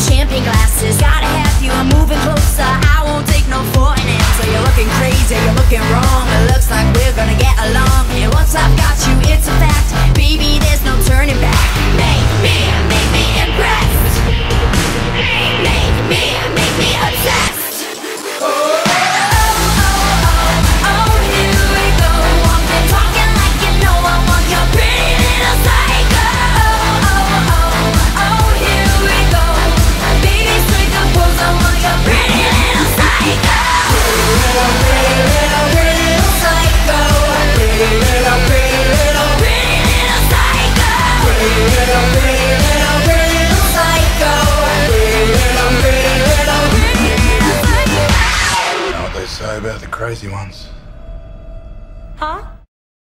champagne glasses. Gotta have you, I'm moving closer. I won't take no for an answer. You're looking crazy, you're looking wrong. It looks like we're gonna get along. And once I've got you, it's a fact. Baby, there's no turning back. Make me impressed. Make me obsessed. Say about the crazy ones. Huh?